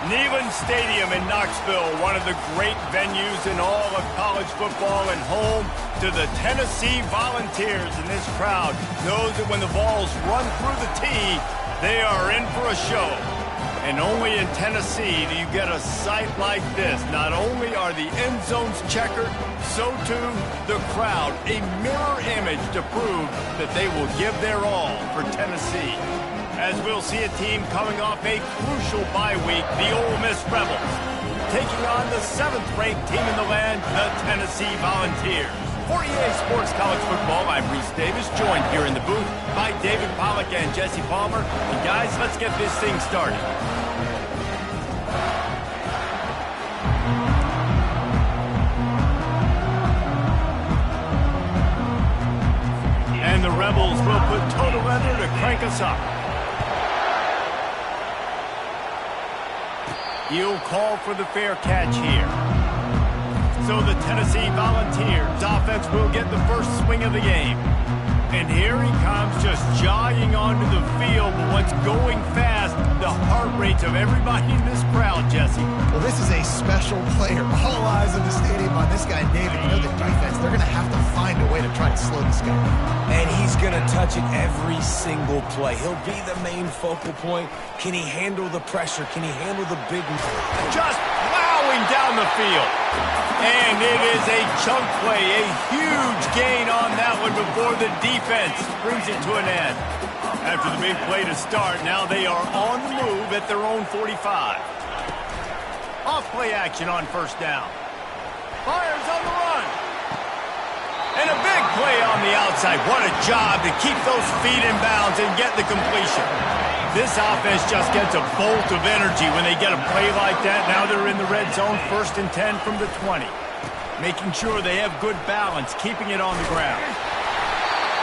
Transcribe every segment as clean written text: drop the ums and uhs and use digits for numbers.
Neyland Stadium in Knoxville, one of the great venues in all of college football, and home to the Tennessee Volunteers. And this crowd knows that when the balls run through the tee, they are in for a show. And only in Tennessee do you get a sight like this. Not only are the end zones checkered, so too the crowd, a mirror image to prove that they will give their all for Tennessee. As we'll see a team coming off a crucial bye week, the Ole Miss Rebels, taking on the 7th-ranked team in the land, the Tennessee Volunteers. For EA Sports College Football, I'm Reese Davis, joined here in the booth by David Pollack and Jesse Palmer. And guys, let's get this thing started. And the Rebels will put total leather to crank us up. He'll call for the fair catch here. So the Tennessee Volunteers offense will get the first swing of the game. And here he comes, just jogging onto the field. But what's going fast, the heart rates of everybody in this crowd, Jesse. Well, this is a special player. All eyes in the stadium on this guy, David. You know the defense, they're going to have to find a way to try to slow this guy. And he's going to touch it every single play. He'll be the main focal point. Can he handle the pressure? Can he handle the big... Just plowing down the field. And it is a chunk play, a huge gain on that one before the defense brings it to an end. After the big play to start, now they are on the move at their own 45. Off play action on first down. Fires on the run. And a big play on the outside. What a job to keep those feet in bounds and get the completion. This offense just gets a bolt of energy when they get a play like that. Now they're in the red zone, 1st and 10 from the 20. Making sure they have good balance, keeping it on the ground.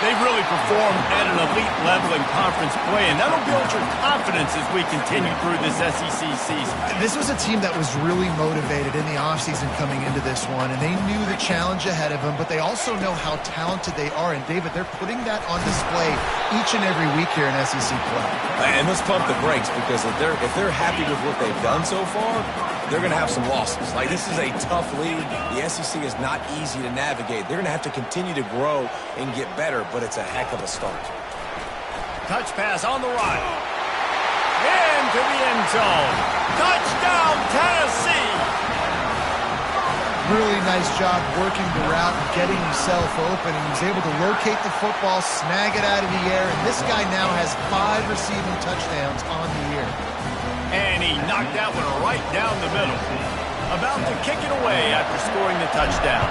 They really performed at an elite level in conference play, and that'll build your confidence as we continue through this SEC season. This was a team that was really motivated in the offseason coming into this one, and they knew the challenge ahead of them, but they also know how talented they are. And, David, they're putting that on display each and every week here in SEC play. And let's pump the brakes, because if they're happy with what they've done so far, they're going to have some losses. Like, this is a tough league. The SEC is not easy to navigate. They're going to have to continue to grow and get better, but it's a heck of a start. Touch pass on the right. Into the end zone. Touchdown, Tennessee! Really nice job working the route and getting himself open. He was able to locate the football, snag it out of the air, and this guy now has 5 receiving touchdowns on the year. And he knocked that one right down the middle. About to kick it away after scoring the touchdown.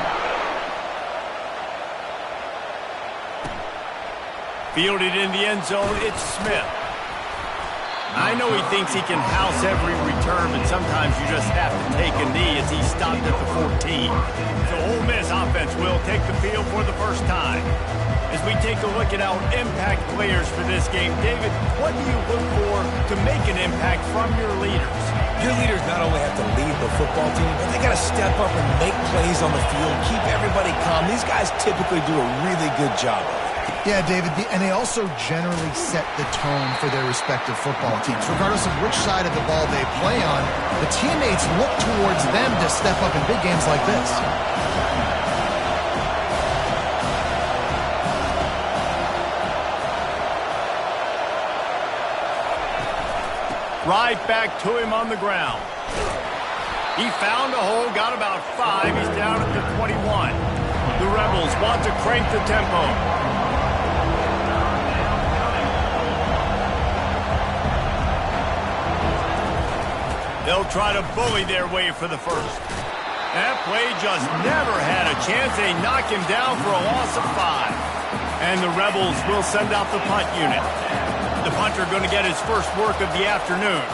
Fielded in the end zone, it's Smith. I know he thinks he can house every return, but sometimes you just have to take a knee as he stopped at the 14. So Ole Miss offense will take the field for the first time. As we take a look at our impact players for this game, David, what do you look for to make an impact from your leaders? Your leaders not only have to lead the football team, but they got to step up and make plays on the field, keep everybody calm. These guys typically do a really good job of it. Yeah, David, and they also generally set the tone for their respective football teams. Regardless of which side of the ball they play on, the teammates look towards them to step up in big games like this. Right back to him on the ground. He found a hole, got about 5. He's down at the 21. The Rebels want to crank the tempo. They'll try to bully their way for the first. That play just never had a chance. They knock him down for a loss of 5. And the Rebels will send out the punt unit. The punter going to get his first work of the afternoon.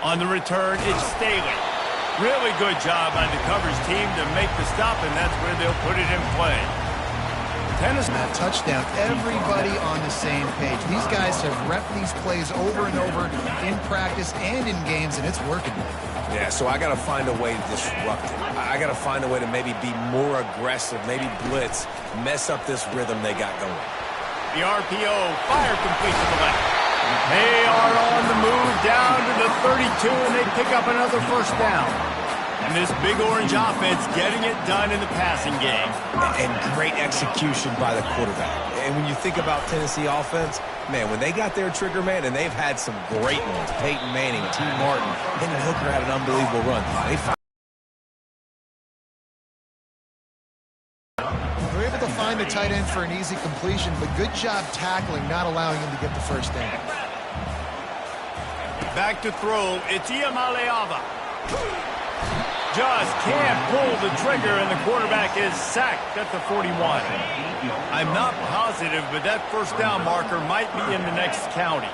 On the return, it's Staley. Really good job by the coverage team to make the stop, and that's where they'll put it in play. Tennessee, that touchdown, everybody on the same page. These guys have repped these plays over and over in practice and in games, and it's working. Yeah, so I got to find a way to disrupt it. I got to find a way to maybe be more aggressive, maybe blitz, mess up this rhythm they got going. The RPO, fire complete to the left. They are on the move down to the 32, and they pick up another first down. And this big orange offense getting it done in the passing game. And great execution by the quarterback. And when you think about Tennessee offense, man, when they got their trigger man, and they've had some great ones, Peyton Manning, T. Martin, Hendon Hooker had an unbelievable run. They're able to find the tight end for an easy completion, but good job tackling, not allowing him to get the first down. Back to throw, it's Iamaleava. Just can't pull the trigger, and the quarterback is sacked at the 41. I'm not positive, but that first down marker might be in the next county.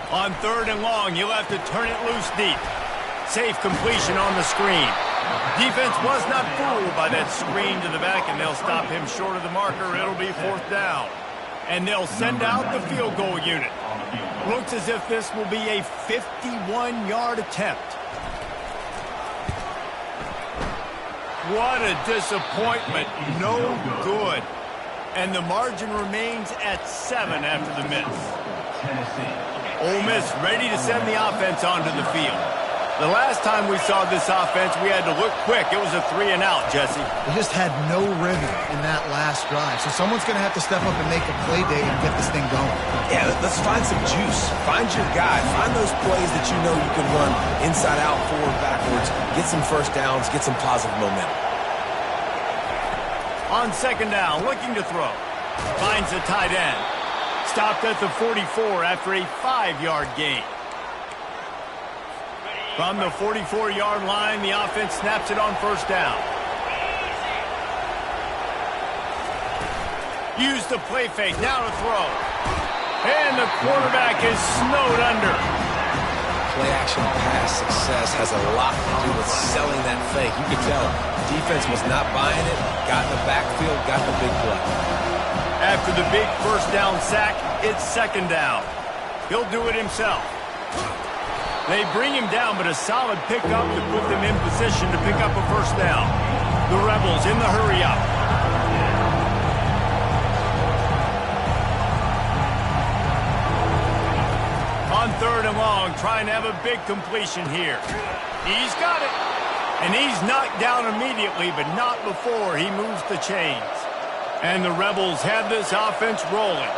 On 3rd and long, you'll have to turn it loose deep. Safe completion on the screen. Defense was not fooled by that screen to the back, and they'll stop him short of the marker. It'll be 4th down. And they'll send out the field goal unit. Looks as if this will be a 51-yard attempt. What a disappointment. No good. And the margin remains at 7 after the miss. Ole Miss ready to send the offense onto the field. The last time we saw this offense, we had to look quick. It was a 3-and-out, Jesse. They just had no rhythm in that last drive. So someone's going to have to step up and make a play day and get this thing going. Yeah, let's find some juice. Find your guy. Find those plays that you know you can run inside out, forward, backwards. Get some first downs. Get some positive momentum. On 2nd down, looking to throw. Finds the tight end. Stopped at the 44 after a 5-yard gain. From the 44-yard line, the offense snaps it on 1st down. Use the play fake, now to throw. And the quarterback is snowed under. Play-action pass success has a lot to do with selling that fake. You can tell defense was not buying it, got in the backfield, got the big play. After the big first down sack, it's 2nd down. He'll do it himself. They bring him down, but a solid pickup to put them in position to pick up a first down. The Rebels in the hurry-up. On 3rd and long, trying to have a big completion here. He's got it. And he's knocked down immediately, but not before he moves the chains. And the Rebels have this offense rolling.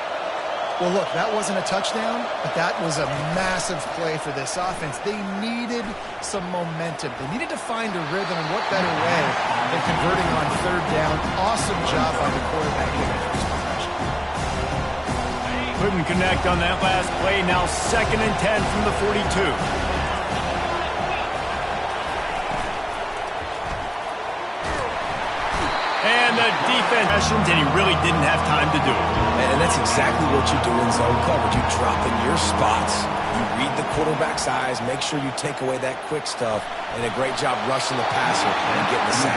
Well, look, that wasn't a touchdown, but that was a massive play for this offense. They needed some momentum. They needed to find a rhythm, and what better way than converting on 3rd down. Awesome job by the quarterback in that first possession. Couldn't connect on that last play. Now 2nd and 10 from the 42. And the defense, and he really didn't have time to do it. And that's exactly what you do in zone coverage. You drop in your spots, you read the quarterback's eyes, make sure you take away that quick stuff, and a great job rushing the passer and getting the sack.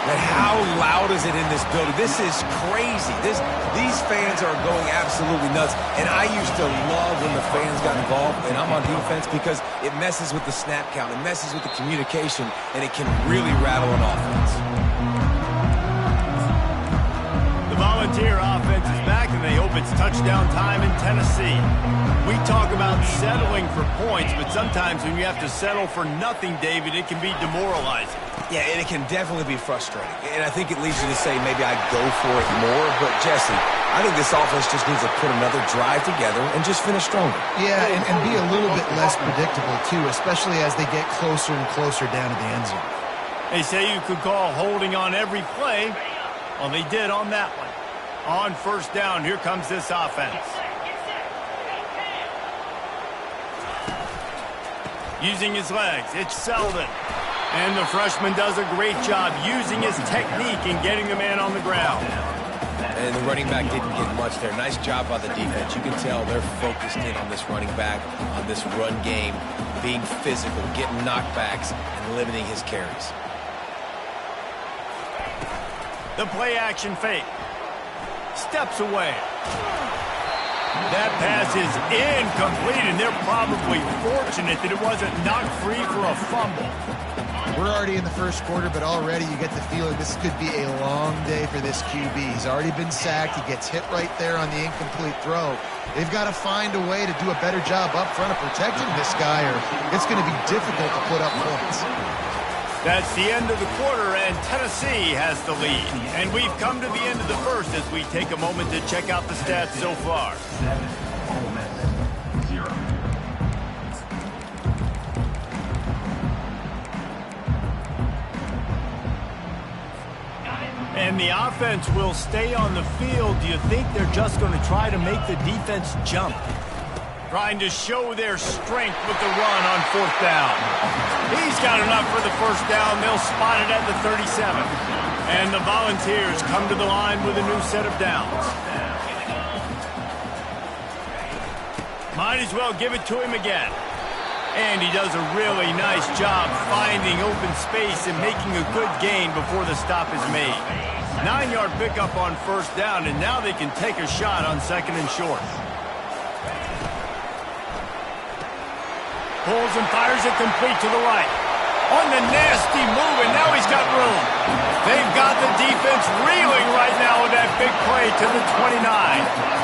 But how loud is it in this building? This is crazy. These fans are going absolutely nuts. And I used to love when the fans got involved, and I'm on defense, because it messes with the snap count, it messes with the communication, and it can really rattle an offense. Volunteer offense is back, and they hope it's touchdown time in Tennessee. We talk about settling for points, but sometimes when you have to settle for nothing, David, it can be demoralizing. Yeah, and it can definitely be frustrating. And I think it leads you to say maybe I'd go for it more. But, Jesse, I think this offense just needs to put another drive together and just finish stronger. Yeah, and be a little bit less predictable, too, especially as they get closer and closer down to the end zone. They say you could call holding on every play. Well, they did on that one. On 1st down, here comes this offense. Using his legs, it's Selden. And the freshman does a great job using his technique and getting the man on the ground. And the running back didn't get much there. Nice job by the defense. You can tell they're focused in on this running back, on this run game, being physical, getting knockbacks, and limiting his carries. The play-action fake. Steps away. That pass is incomplete, and they're probably fortunate that it wasn't knocked free for a fumble. We're already in the first quarter, but already you get the feeling this could be a long day for this QB. He's already been sacked. He gets hit right there on the incomplete throw. They've got to find a way to do a better job up front of protecting this guy, or it's going to be difficult to put up points. That's the end of the quarter, and Tennessee has the lead. And we've come to the end of the first as we take a moment to check out the stats so far. And the offense will stay on the field. Do you think they're just going to try to make the defense jump? Trying to show their strength with the run on 4th down. He's got enough for the 1st down. They'll spot it at the 37. And the Volunteers come to the line with a new set of downs. Might as well give it to him again. And he does a really nice job finding open space and making a good gain before the stop is made. 9-yard pickup on 1st down, and now they can take a shot on 2nd and short. Pulls and fires it complete to the right. On the nasty move, and now he's got room. They've got the defense reeling right now with that big play to the 29.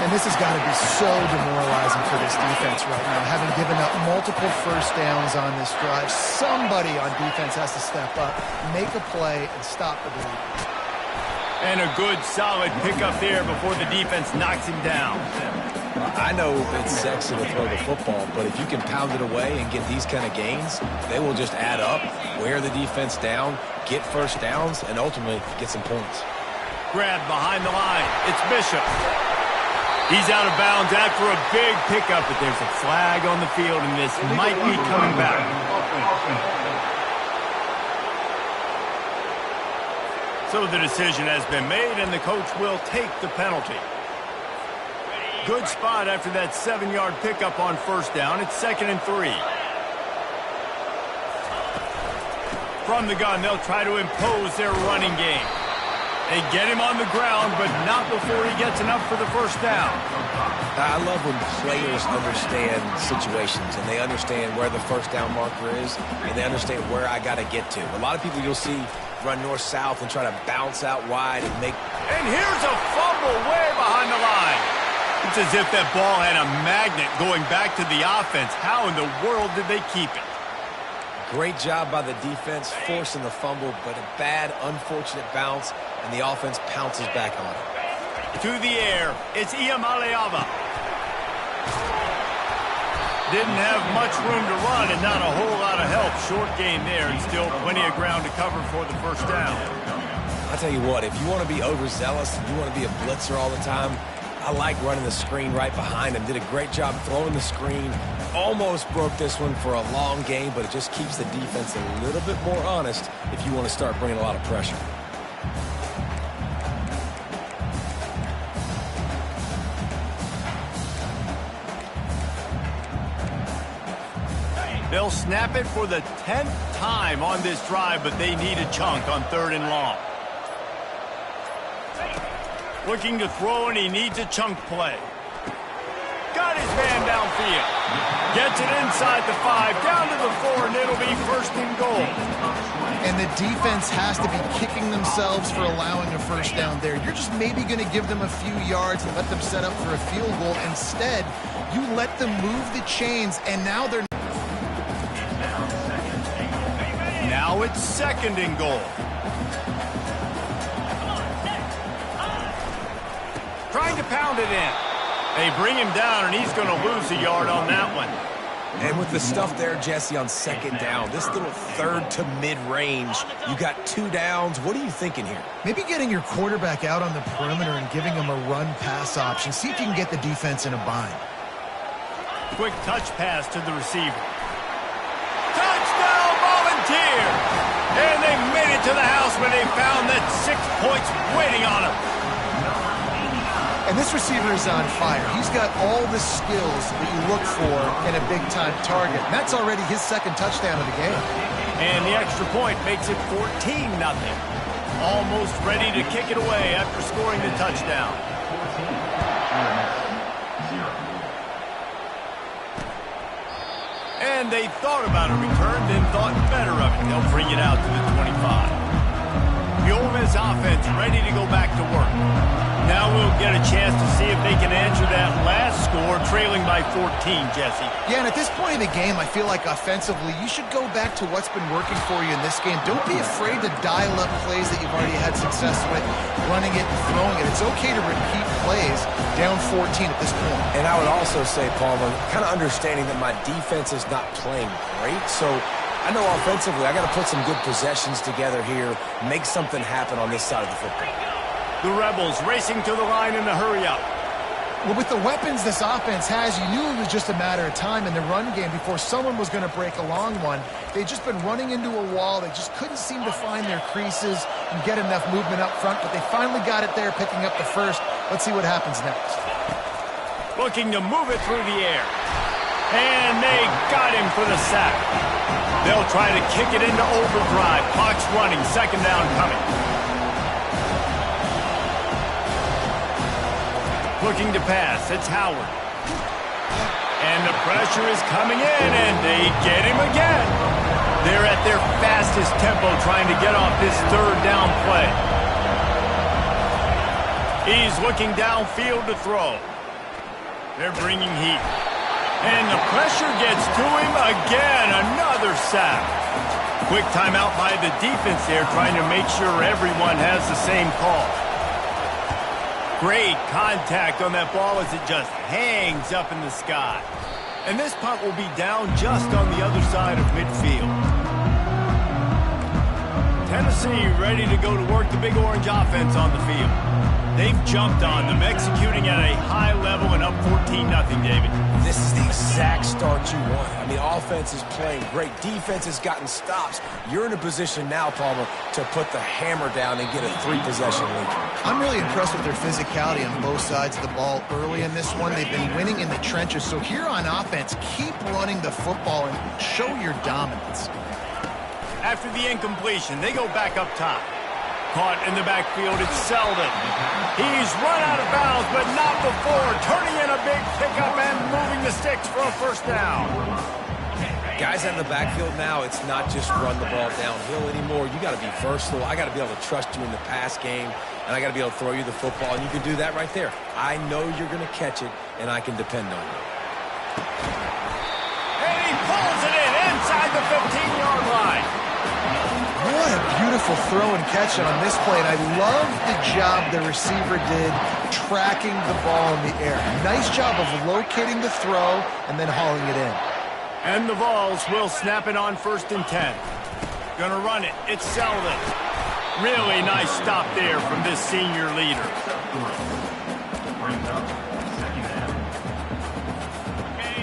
And this has got to be so demoralizing for this defense right now, having given up multiple 1st downs on this drive. Somebody on defense has to step up, make a play, and stop the bleed. And a good, solid pickup there before the defense knocks him down. I know it's sexy to throw the football, but if you can pound it away and get these kind of gains, they will just add up, wear the defense down, get 1st downs, and ultimately get some points. Grab behind the line. It's Bishop. He's out of bounds after a big pickup, but there's a flag on the field, and this might be coming back. So the decision has been made, and the coach will take the penalty. Good spot after that 7-yard pickup on 1st down. It's 2nd and 3. From the gun, they'll try to impose their running game. They get him on the ground, but not before he gets enough for the 1st down. I love when players understand situations and they understand where the 1st down marker is and they understand where I got to get to. A lot of people you'll see run north-south and try to bounce out wide and make... And here's a fumble way behind the line. It's as if that ball had a magnet going back to the offense. How in the world did they keep it? Great job by the defense, forcing the fumble, but a bad, unfortunate bounce, and the offense pounces back on it. To the air, it's Iamaleava. Didn't have much room to run and not a whole lot of help. Short game there, and still plenty of ground to cover for the 1st down. I'll tell you what, if you want to be overzealous and you want to be a blitzer all the time, I like running the screen right behind him. Did a great job throwing the screen. Almost broke this one for a long game, but it just keeps the defense a little bit more honest if you want to start bringing a lot of pressure. They'll snap it for the 10th time on this drive, but they need a chunk on 3rd and long. Looking to throw, and he needs a chunk play. Got his man downfield. Gets it inside the 5, down to the 4, and it'll be 1st and goal. And the defense has to be kicking themselves for allowing a 1st down there. You're just maybe going to give them a few yards and let them set up for a field goal. Instead, you let them move the chains, and now they're... Now it's 2nd and goal. Trying to pound it in. They bring him down, and he's going to lose a yard on that one. And with the stuff there, Jesse, on 2nd down, this little 3rd to mid-range, you got 2 downs. What are you thinking here? Maybe getting your quarterback out on the perimeter and giving him a run-pass option. See if you can get the defense in a bind. Quick touch pass to the receiver. Touchdown, Volunteers! And they made it to the house when they found that 6 points waiting on them. And this receiver is on fire. He's got all the skills that you look for in a big-time target. And that's already his 2nd touchdown of the game. And the extra point makes it 14-0. Almost ready to kick it away after scoring the touchdown. And And they thought about a return, then thought better of it. They'll bring it out to the 25. The Ole Miss offense ready to go back to work. Now we'll get a chance to see if they can answer that last score, trailing by 14, Jesse. Yeah, and at this point in the game, I feel like offensively, you should go back to what's been working for you in this game. Don't be afraid to dial up plays that you've already had success with, running it and throwing it. It's okay to repeat plays down 14 at this point. And I would also say, Palmer, kind of understanding that my defense is not playing great, so I know offensively I got to put some good possessions together here, make something happen on this side of the football. The Rebels racing to the line in a hurry-up. Well, with the weapons this offense has, you knew it was just a matter of time in the run game before someone was going to break a long one. They'd just been running into a wall. They just couldn't seem to find their creases and get enough movement up front, but they finally got it there, picking up the first. Let's see what happens next. Looking to move it through the air. And they got him for the sack. They'll try to kick it into overdrive. Clock's running, second down coming. Looking to pass, it's Howard. And the pressure is coming in, and they get him again. They're at their fastest tempo trying to get off this third down play. He's looking downfield to throw. They're bringing heat. And the pressure gets to him again, another sack. Quick timeout by the defense there, trying to make sure everyone has the same call. Great contact on that ball as it just hangs up in the sky. And this punt will be down just on the other side of midfield. Tennessee ready to go to work the Big Orange offense on the field. They've jumped on them, executing at a high level and up 14-0, David. This is the exact start you want. I mean, offense is playing great. Defense has gotten stops. You're in a position now, Palmer, to put the hammer down and get a 3-possession lead. I'm really impressed with their physicality on both sides of the ball early in this one. They've been winning in the trenches. So here on offense, keep running the football and show your dominance. After the incompletion, they go back up top. Caught in the backfield, it's Selden. He's run out of bounds, but not before. Turning in a big pickup and moving the sticks for a first down. Guys out in the backfield now, it's not just run the ball downhill anymore. You got to be versatile. I got to be able to trust you in the pass game, and I got to be able to throw you the football, and you can do that right there. I know you're going to catch it, and I can depend on you. And he pulls it in inside the 15-yard line. What a beautiful throw and catch on this play, and I love the job the receiver did tracking the ball in the air. Nice job of locating the throw and then hauling it in. And the Vols will snap it on 1st and 10. Gonna run it. It's Selden. Really nice stop there from this senior leader.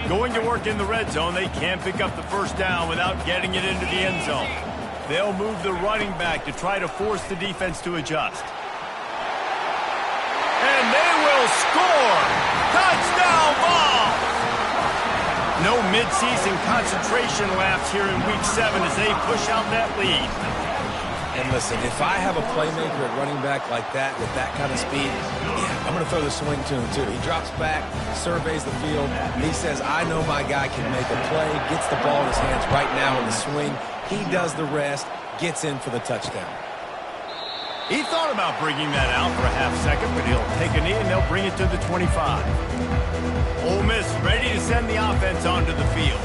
Going to work in the red zone. They can't pick up the first down without getting it into the end zone. They'll move the running back to try to force the defense to adjust. And they will score! Touchdown Vols! No midseason concentration lapse here in Week 7 as they push out that lead. And listen, if I have a playmaker at running back like that with that kind of speed, yeah, I'm going to throw the swing to him too. He drops back, surveys the field, and he says, I know my guy can make a play, gets the ball in his hands right now in the swing. He does the rest, gets in for the touchdown. He thought about bringing that out for a half second, but he'll take a knee and they'll bring it to the 25. Ole Miss ready to send the offense onto the field.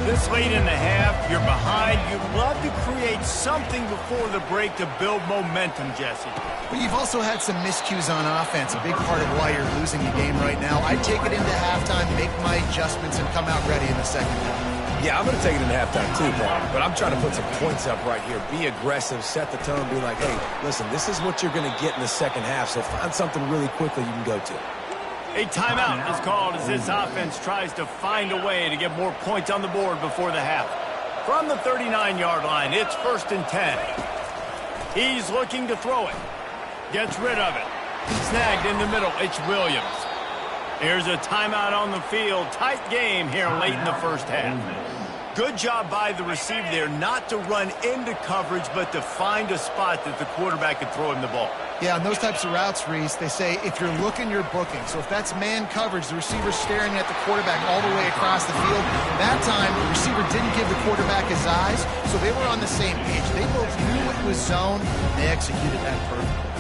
This late in the half, you're behind. You'd love to create something before the break to build momentum, Jesse. But you've also had some miscues on offense, a big part of why you're losing the game right now. I'd take it into halftime, make my adjustments, and come out ready in the second half. Yeah, I'm going to take it into halftime too, Paul. But I'm trying to put some points up right here. Be aggressive, set the tone, be like, hey, listen, this is what you're going to get in the second half, so find something really quickly you can go to. A timeout is called as this offense tries to find a way to get more points on the board before the half. From the 39-yard line, it's 1st and 10. He's looking to throw it. Gets rid of it. Snagged in the middle, it's Williams. Here's a timeout on the field. Tight game here late in the first half. Good job by the receiver there not to run into coverage, but to find a spot that the quarterback can throw him the ball. Yeah, on those types of routes, Reese, they say if you're looking, you're booking. So if that's man coverage, the receiver's staring at the quarterback all the way across the field. That time, the receiver didn't give the quarterback his eyes, so they were on the same page. They both knew it was zone. They executed that perfectly.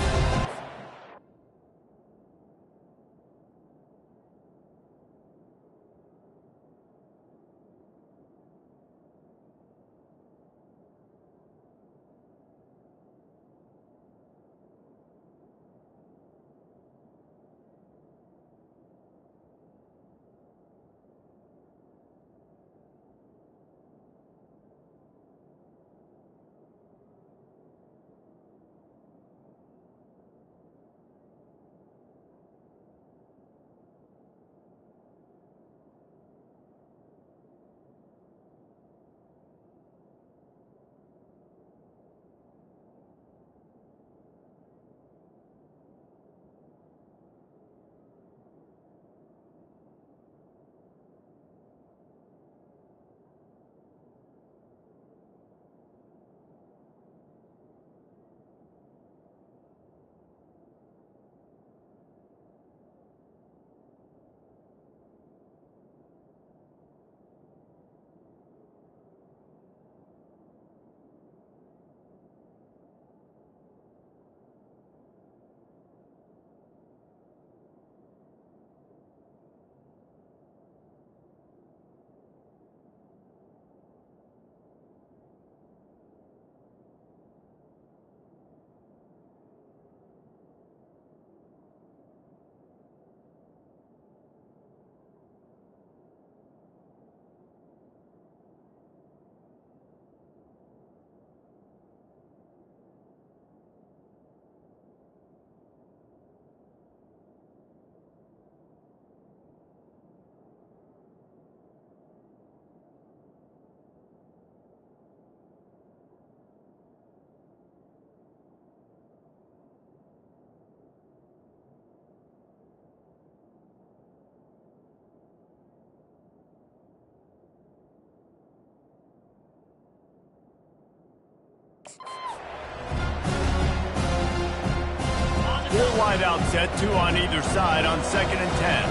Four wide out set, 2 on either side on 2nd and 10.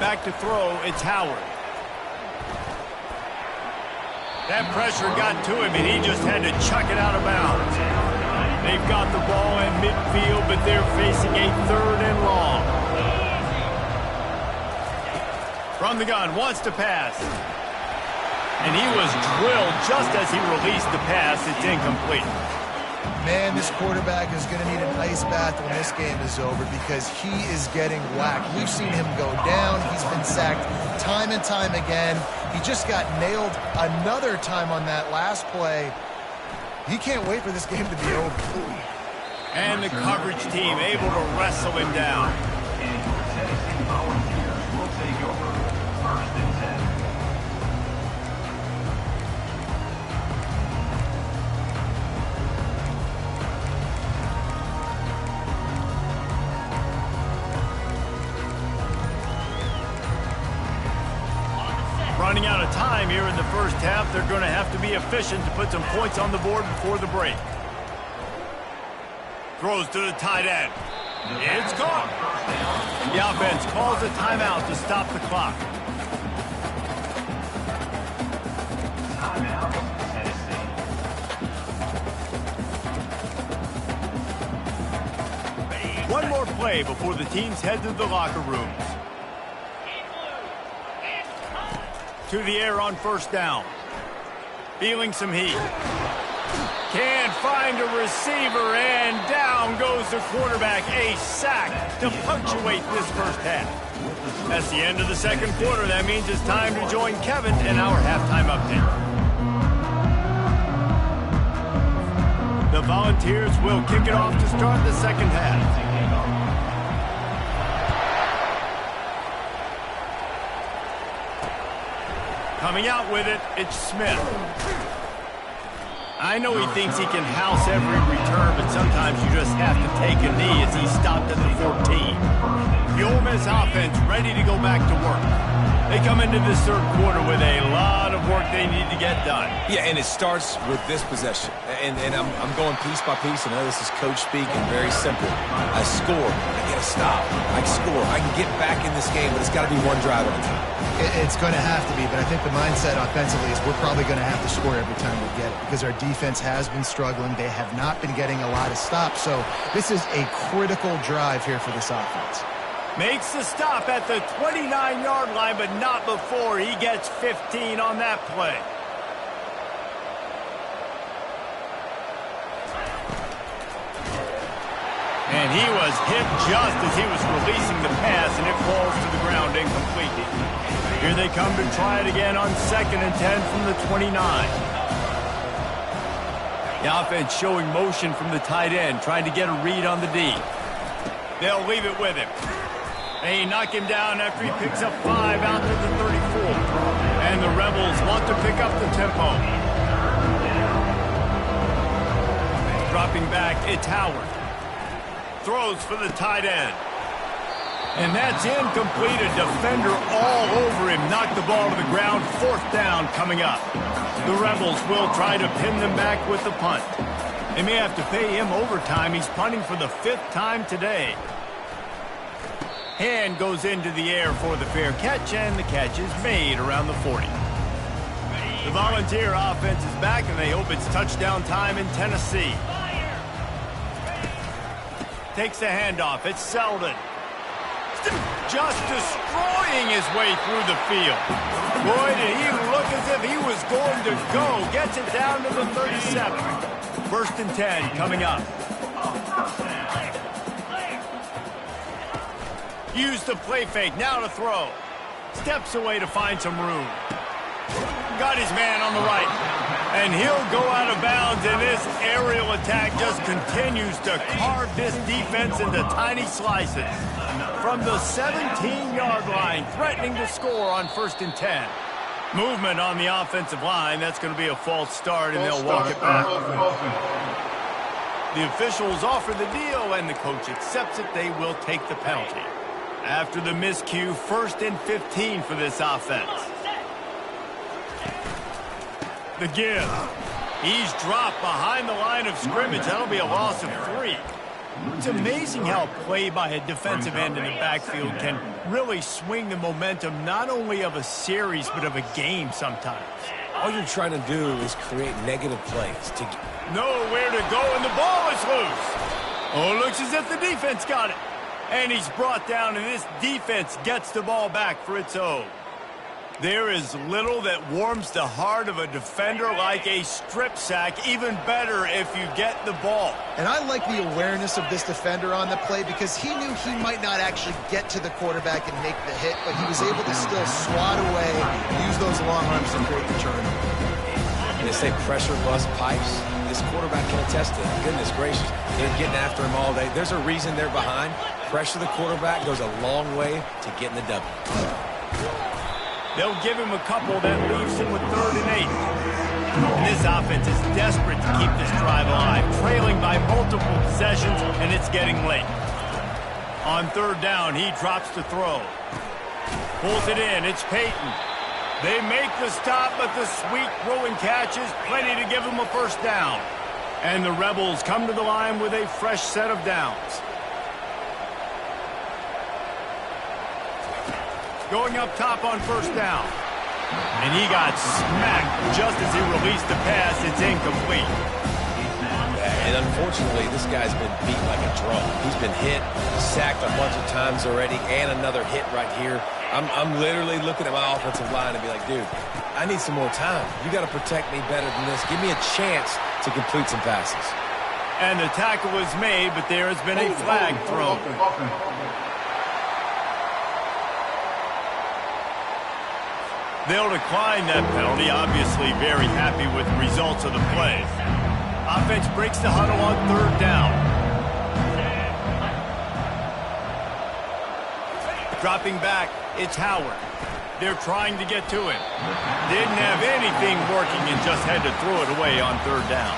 Back to throw, it's Howard. That pressure got to him, and he just had to chuck it out of bounds. They've got the ball in midfield, but they're facing a 3rd and long. From the gun, wants to pass. And he was drilled just as he released the pass. It's incomplete. Man, this quarterback is going to need an ice bath when this game is over because he is getting whacked. We've seen him go down. He's been sacked time and time again. He just got nailed another time on that last play. He can't wait for this game to be over. And the coverage team able to wrestle him down. Running out of time here in the first half. They're going to have to be efficient to put some points on the board before the break. Throws to the tight end. It's caught. The offense calls a timeout to stop the clock. One more play before the teams head to the locker rooms. To the air on 1st down. Feeling some heat. Can't find a receiver, and down goes the quarterback. A sack to punctuate this first half. That's the end of the 2nd quarter. That means it's time to join Kevin in our halftime update. The Volunteers will kick it off to start the 2nd half. Coming out with it, it's Smith. I know he thinks he can house every return, but sometimes you just have to take a knee as he stopped at the 14. The Ole Miss offense ready to go back to work. They come into this third quarter with a lot of work they need to get done. Yeah, and it starts with this possession. And I'm going piece by piece. I know this is coach speak and very simple. I score. I get a stop. I score. I can get back in this game, but it's got to be one drive at a time. It's going to have to be, but I think the mindset offensively is we're probably going to have to score every time we get it because our defense has been struggling. They have not been getting a lot of stops, so this is a critical drive here for this offense. Makes the stop at the 29-yard line, but not before he gets 15 on that play. And he was hit just as he was releasing the pass, and it falls to the ground incomplete. Here they come to try it again on 2nd and 10 from the 29. The offense showing motion from the tight end, trying to get a read on the D. They'll leave it with him. They knock him down after he picks up 5 out to the 34. And the Rebels want to pick up the tempo. Dropping back, it's Howard. Throws for the tight end. And that's incomplete. A defender all over him. Knocked the ball to the ground. 4th down coming up. The Rebels will try to pin them back with the punt. They may have to pay him overtime. He's punting for the 5th time today. Hand goes into the air for the fair catch, and the catch is made around the 40. The Volunteer offense is back, and they hope it's touchdown time in Tennessee. Takes the handoff. It's Selden. Just destroying his way through the field. Boy, did he look as if he was going to go. Gets it down to the 37. 1st and 10 coming up. Use the play fake, now to throw. Steps away to find some room. Got his man on the right. And he'll go out of bounds, and this aerial attack just continues to carve this defense into tiny slices. From the 17-yard line, threatening to score on 1st and 10. Movement on the offensive line. That's going to be a false start, and they'll walk it back. The officials offer the deal, and the coach accepts it. They will take the penalty. After the miscue, 1st and 15 for this offense. The give. He's dropped behind the line of scrimmage. That'll be a loss of 3. It's amazing how play by a defensive end in the backfield can really swing the momentum not only of a series but of a game sometimes. All you're trying to do is create negative plays. Nowhere to go, and the ball is loose. Oh, looks as if the defense got it. And he's brought down, and this defense gets the ball back for its own. There is little that warms the heart of a defender like a strip sack. Even better if you get the ball. And I like the awareness of this defender on the play because he knew he might not actually get to the quarterback and make the hit, but he was able to still swat away, use those long arms to create the turnover. They say pressure bust pipes. This quarterback can attest to that. Goodness gracious. They're getting after him all day. There's a reason they're behind. Pressure the quarterback goes a long way to getting the W. They'll give him a couple that leaves him with 3rd and 8. And this offense is desperate to keep this drive alive, trailing by multiple possessions, and it's getting late. On 3rd down, he drops to throw. Pulls it in. It's Peyton. They make the stop, but the sweet throwing catch is plenty to give them a 1st down. And the Rebels come to the line with a fresh set of downs. Going up top on 1st down. And he got smacked just as he released the pass. It's incomplete. And unfortunately, this guy's been beat like a drum. He's been hit, sacked a bunch of times already, and another hit right here. I'm literally looking at my offensive line and be like, dude, I need some more time. You got to protect me better than this. Give me a chance to complete some passes. And the tackle was made, but there has been a flag thrown. They'll decline that penalty, obviously very happy with the results of the play. Offense breaks the huddle on 3rd down. Dropping back, it's Howard. They're trying to get to him. Didn't have anything working and just had to throw it away on third down.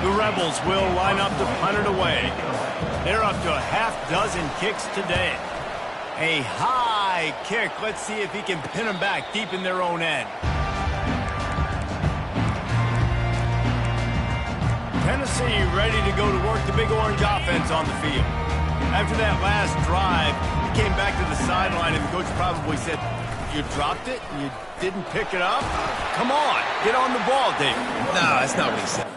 The Rebels will line up to punt it away. They're up to a half-dozen kicks today. A high kick. Let's see if he can pin them back deep in their own end. Tennessee ready to go to work the big orange offense on the field. After that last drive, he came back to the sideline and the coach probably said, "You dropped it? You didn't pick it up? Come on, get on the ball, Dave." No, that's not what he said.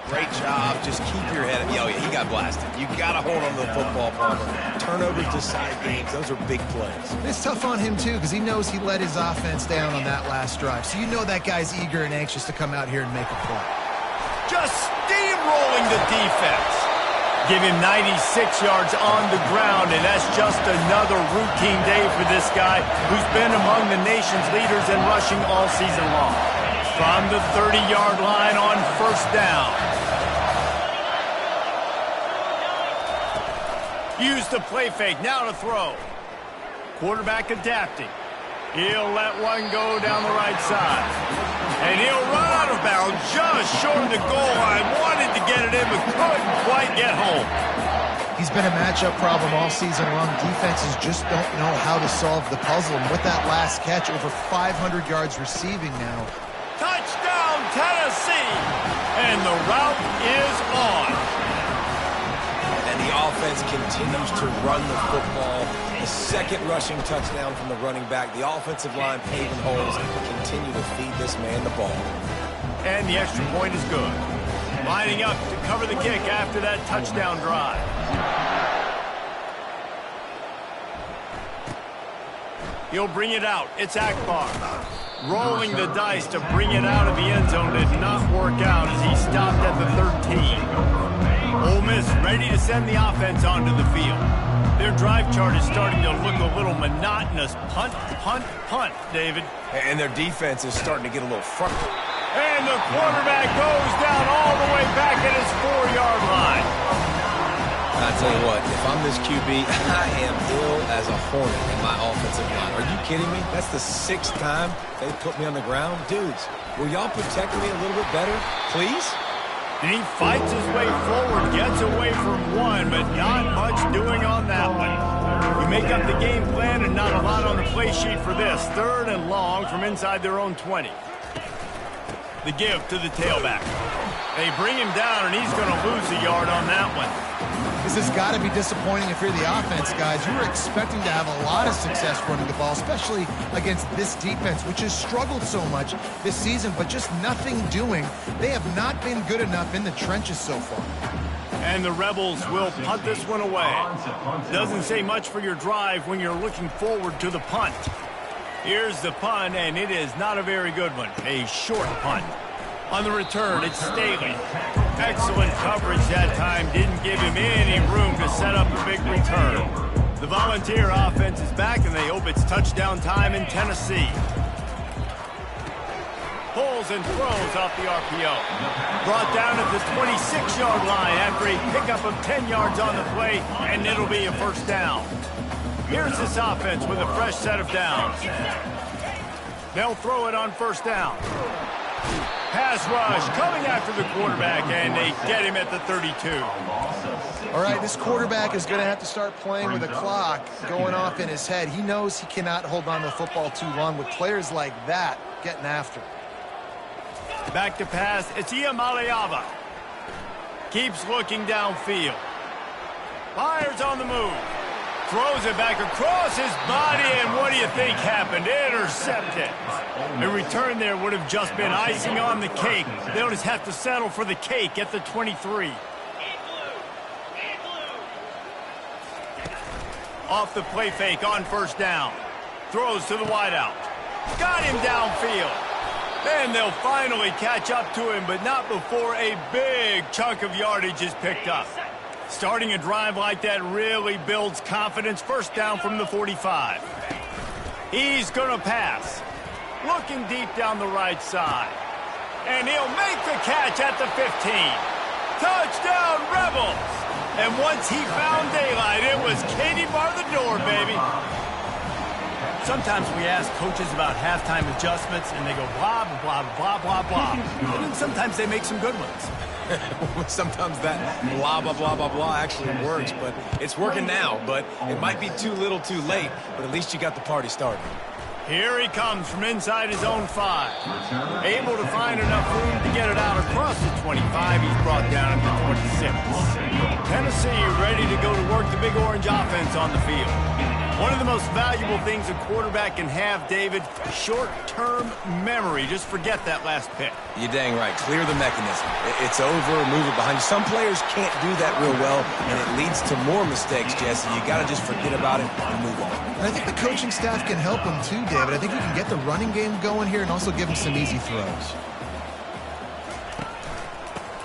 Great job. Just keep your head up. Oh, yeah, he got blasted. You got to hold on to the football, Palmer. Turnovers decide games. Those are big plays. It's tough on him, too, because he knows he let his offense down on that last drive. So you know that guy's eager and anxious to come out here and make a play. Just steamrolling the defense. Give him 96 yards on the ground, and that's just another routine day for this guy who's been among the nation's leaders in rushing all season long. From the 30-yard line on first down. Use the play fake, now to throw. Quarterback adapting. He'll let one go down the right side. And he'll run out of bounds just short of the goal line. Wanted to get it in, but couldn't quite get home. He's been a matchup problem all season long. Defenses just don't know how to solve the puzzle. And with that last catch, over 500 yards receiving now. Touchdown, Tennessee! And the route is on. And the offense continues to run the football. The second rushing touchdown from the running back. The offensive line paving holes and continue to feed this man the ball. And the extra point is good. Lining up to cover the kick after that touchdown drive. He'll bring it out. It's Akbar. Rolling the dice to bring it out of the end zone did not work out as he stopped at the 13. Ole Miss ready to send the offense onto the field. Their drive chart is starting to look a little monotonous. Punt, punt, punt, David. And their defense is starting to get a little frustrated. And the quarterback goes down all the way back at his 4-yard line. I tell you what, if I'm this QB, I am ill as a hornet in my offensive line. Are you kidding me? That's the 6th time they put me on the ground. Dudes, will y'all protect me a little bit better, please? And he fights his way forward, gets away from one, but not much doing on that one. You make up the game plan and not a lot on the play sheet for this. 3rd and long from inside their own 20. The give to the tailback. They bring him down, and he's going to lose a yard on that one. This has got to be disappointing if you're the offense, guys. You were expecting to have a lot of success running the ball, especially against this defense, which has struggled so much this season, but just nothing doing. They have not been good enough in the trenches so far. And the Rebels will punt this one away. Doesn't say much for your drive when you're looking forward to the punt. Here's the punt, and it is not a very good one. A short punt. On the return, it's Staley. Excellent coverage that time. Didn't give him any room to set up a big return. The Volunteer offense is back, and they hope it's touchdown time in Tennessee. Pulls and throws off the RPO. Brought down at the 26-yard line after a pickup of 10 yards on the play, and it'll be a first down. Here's this offense with a fresh set of downs. They'll throw it on first down. Pass rush coming after the quarterback, and they get him at the 32. All right, this quarterback is going to have to start playing with a clock going off in his head. He knows he cannot hold on to the football too long with players like that getting after him. Back to pass, it's Iamaleava. Keeps looking downfield. Fires on the move. Throws it back across his body, and what do you think happened? Intercepted. A return there would have just been icing on the cake. They'll just have to settle for the cake at the 23. Off the play fake on first down. Throws to the wideout. Got him downfield. Then they'll finally catch up to him, but not before a big chunk of yardage is picked up. Starting a drive like that really builds confidence. First down from the 45. He's going to pass. Looking deep down the right side. And he'll make the catch at the 15. Touchdown, Rebels! And once he found daylight, it was Katie bar the door, baby. Sometimes we ask coaches about halftime adjustments, and they go blah, blah, blah, blah, blah. And then sometimes they make some good ones. Sometimes that blah, blah, blah, blah, blah actually works, but it's working now. But it might be too little too late, but at least you got the party started. Here he comes from inside his own 5. Able to find enough room to get it out across the 25. He's brought down at the 26. Tennessee ready to go to work the Big Orange offense on the field. One of the most valuable things a quarterback can have, David, short-term memory. Just forget that last pick. You're dang right. Clear the mechanism. It's over, move it behind you. Some players can't do that real well, and it leads to more mistakes, Jesse. You got to just forget about it and move on. And I think the coaching staff can help him too, David. I think we can get the running game going here and also give him some easy throws.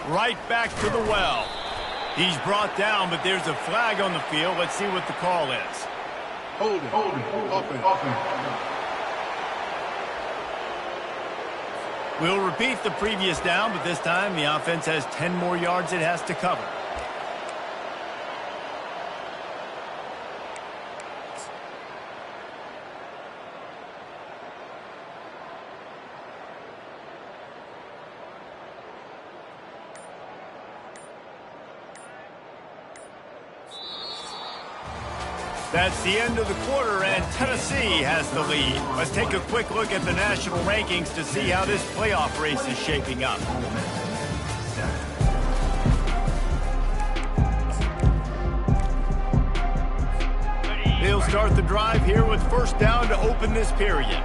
Right back to the well. He's brought down, but there's a flag on the field. Let's see what the call is. Hold it. Offense. We'll repeat the previous down, but this time the offense has 10 more yards it has to cover. That's the end of the quarter, and Tennessee has the lead. Let's take a quick look at the national rankings to see how this playoff race is shaping up. He'll start the drive here with first down to open this period.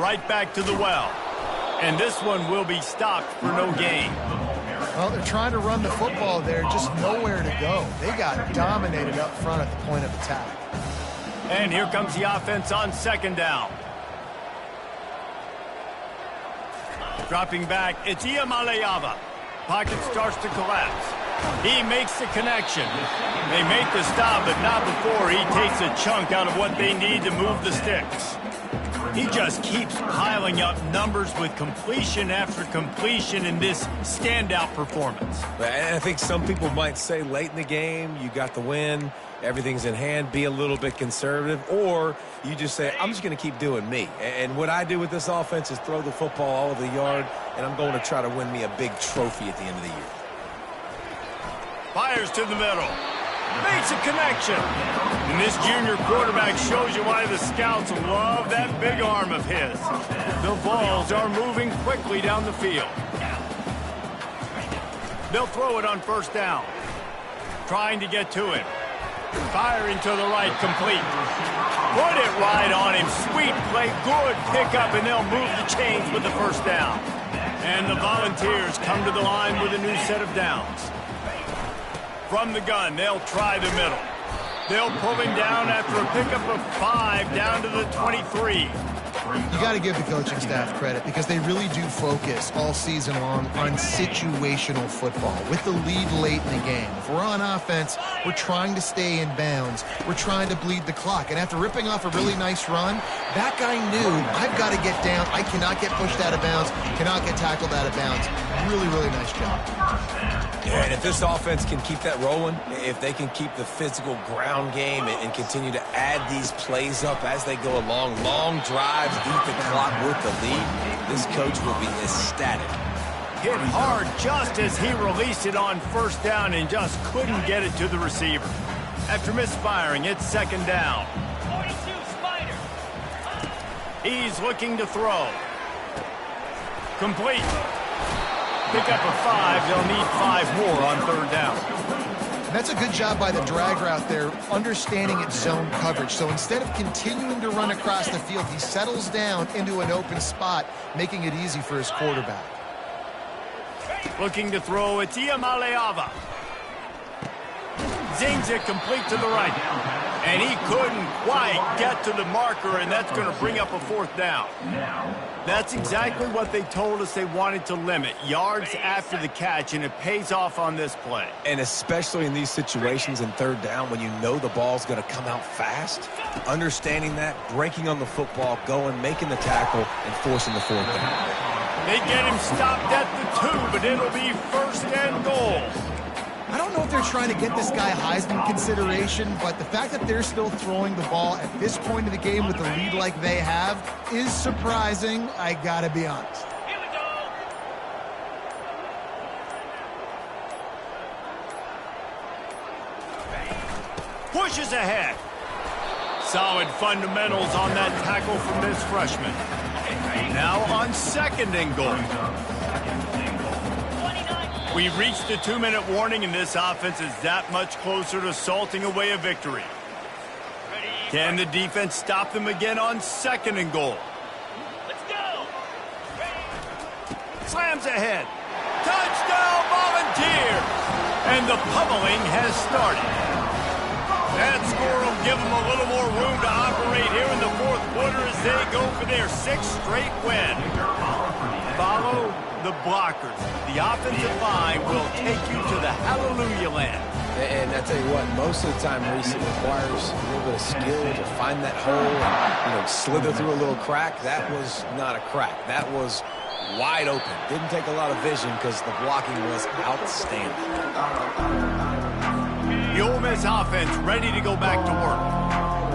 Right back to the well. And this one will be stopped for no gain. Well, they're trying to run the football there, just nowhere to go. They got dominated up front at the point of attack. And here comes the offense on second down. Dropping back, it's Iamaleava. Pocket starts to collapse. He makes the connection. They make the stop, but not before he takes a chunk out of what they need to move the sticks. He just keeps piling up numbers with completion after completion in this standout performance. And I think some people might say late in the game, you got the win, everything's in hand, be a little bit conservative, or you just say, I'm just going to keep doing me. And what I do with this offense is throw the football all over the yard, and I'm going to try to win me a big trophy at the end of the year. Fires to the middle. Makes a connection. And this junior quarterback shows you why the scouts love that big arm of his. The balls are moving quickly down the field. They'll throw it on first down. Trying to get to it. Firing to the right, complete. Put it right on him. Sweet play, good pickup, and they'll move the chains with the first down. And the Volunteers come to the line with a new set of downs. From the gun, they'll try the middle. They'll pull him down after a pickup of 5 down to the 23. You got to give the coaching staff credit because they really do focus all season long on situational football with the lead late in the game. If we're on offense, we're trying to stay in bounds. We're trying to bleed the clock. And after ripping off a really nice run, that guy knew, I've got to get down. I cannot get pushed out of bounds, cannot get tackled out of bounds. Really, really nice job. Yeah, and if this offense can keep that rolling, if they can keep the physical ground game and continue to add these plays up as they go along, long drives, eat the clock with the lead, this coach will be ecstatic. Hit hard just as he released it on first down and just couldn't get it to the receiver. After misfiring, it's second down. 42 Spider. He's looking to throw. Complete. Pick up a 5. They'll need 5 more on third down. That's a good job by the drag route there, understanding its zone coverage. So instead of continuing to run across the field, he settles down into an open spot, making it easy for his quarterback. Looking to throw, it's Iamaleava. Zings it complete to the right. And he couldn't quite get to the marker, and that's going to bring up a 4th down. That's exactly what they told us they wanted to limit, yards after the catch, and it pays off on this play. And especially in these situations in 3rd down when you know the ball's going to come out fast, understanding that, breaking on the football, going, making the tackle, and forcing the 4th down. They get him stopped at the 2, but it'll be 1st and goal. I don't know if they're trying to get this guy Heisman consideration, but the fact that they're still throwing the ball at this point of the game with a lead like they have is surprising, I gotta be honest. Here we go. Pushes ahead. Solid fundamentals on that tackle from this freshman. Now on 2nd and goal. We've reached the 2-minute warning, and this offense is that much closer to salting away a victory. Can the defense stop them again on 2nd and goal? Let's go! Slams ahead. Touchdown, Volunteer! And the pummeling has started. That score will give them a little more room to operate here in the 4th quarter as they go for their 6th straight win. Follow the blockers. The offensive line will take you to the hallelujah land. And I tell you what, most of the time, Reese, it requires a little bit of skill to find that hole and, slither through a little crack. That was not a crack. That was wide open. Didn't take a lot of vision because the blocking was outstanding. The Ole Miss offense ready to go back to work.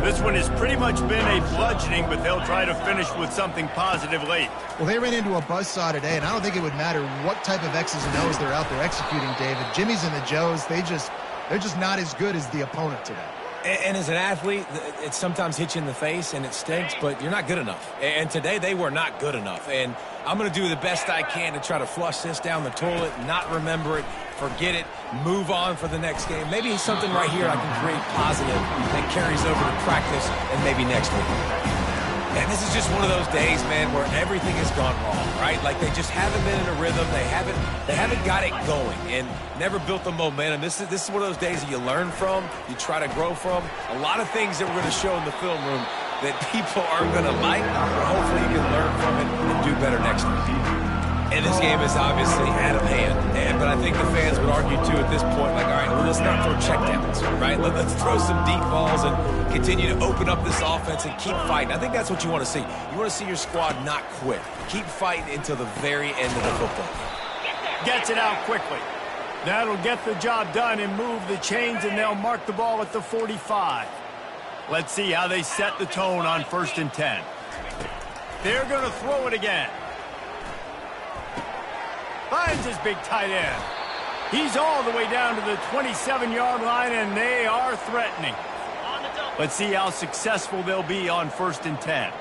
This one has pretty much been a bludgeoning, but they'll try to finish with something positive late. Well, they ran into a buzzsaw today, and I don't think it would matter what type of X's and O's they're out there executing, David. Jimmy's and the Joes, they're just not as good as the opponent today. And as an athlete, it sometimes hits you in the face and it stinks, but you're not good enough. And today they were not good enough. And I'm going to do the best I can to try to flush this down the toilet, not remember it, forget it, move on for the next game. Maybe something right here I can create positive that carries over to practice and maybe next week. And this is just one of those days, man, where everything has gone wrong, right? Like they just haven't been in a rhythm. They haven't got it going and never built the momentum. This is one of those days that you learn from, you try to grow from. A lot of things that we're going to show in the film room that people aren't going to like, but hopefully you can learn from it and do better next week. And this game is obviously out of hand, but I think the fans would argue, too, at this point, like, all right, well, let's not throw checkdowns, right? Let's throw some deep balls and continue to open up this offense and keep fighting. I think that's what you want to see. You want to see your squad not quit. Keep fighting until the very end of the football. Gets it out quickly. That'll get the job done and move the chains, and they'll mark the ball at the 45. Let's see how they set the tone on 1st and 10. They're going to throw it again. Finds his big tight end. He's all the way down to the 27-yard line, and they are threatening. Let's see how successful they'll be on 1st and 10.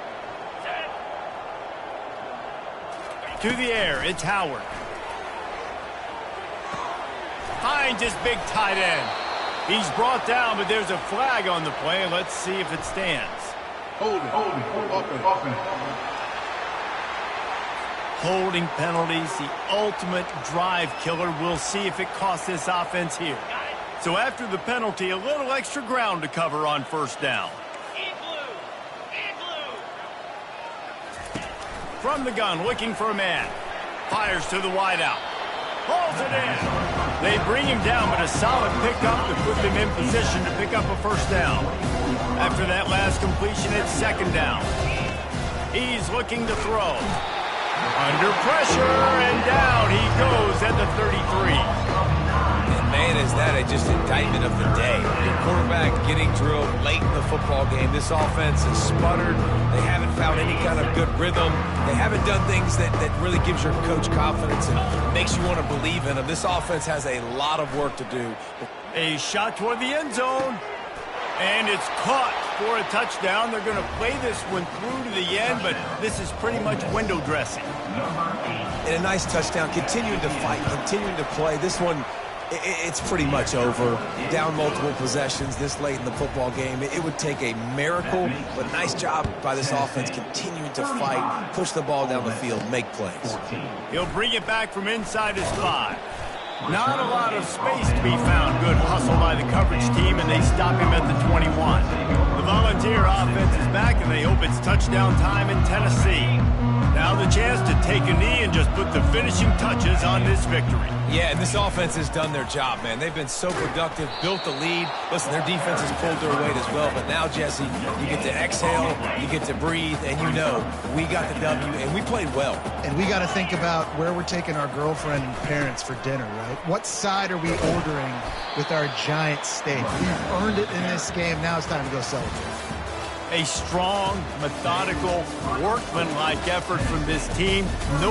To the air, it's Howard. Finds his big tight end. He's brought down, but there's a flag on the play. Let's see if it stands. Hold it. Holding penalties, the ultimate drive killer. We'll see if it costs this offense here. So after the penalty, a little extra ground to cover on 1st down. From the gun, looking for a man. Fires to the wideout. Hauls it in. They bring him down, but a solid pickup to put them in position to pick up a 1st down. After that last completion, it's 2nd down. He's looking to throw. Under pressure, and down he goes at the 33. And man, is that just indictment of the day. Your quarterback getting drilled late in the football game. This offense has sputtered. They haven't found any kind of good rhythm. They haven't done things that really gives your coach confidence and makes you want to believe in them. This offense has a lot of work to do. A shot toward the end zone. And it's caught for a touchdown. They're going to play this one through to the end, but this is pretty much window dressing. And a nice touchdown, continuing to fight, continuing to play. This one, it's pretty much over. Down multiple possessions this late in the football game. It would take a miracle, but nice job by this offense continuing to fight, push the ball down the field, make plays. He'll bring it back from inside his 5. Not a lot of space to be found. Good hustle by the coverage team, and they stop him at the 21. The Volunteer offense is back, and they hope it's touchdown time in Tennessee. Now the chance to take a knee and just put the finishing touches on this victory. Yeah, and this offense has done their job, man. They've been so productive, built the lead. Listen, their defense has pulled their weight as well. But now, Jesse, you get to exhale, you get to breathe, and you know we got the W, and we played well. And we got to think about where we're taking our girlfriend and parents for dinner, right? What side are we ordering with our giant steak? We've earned it in this game. Now it's time to go celebrate. A strong, methodical, workmanlike effort from this team. No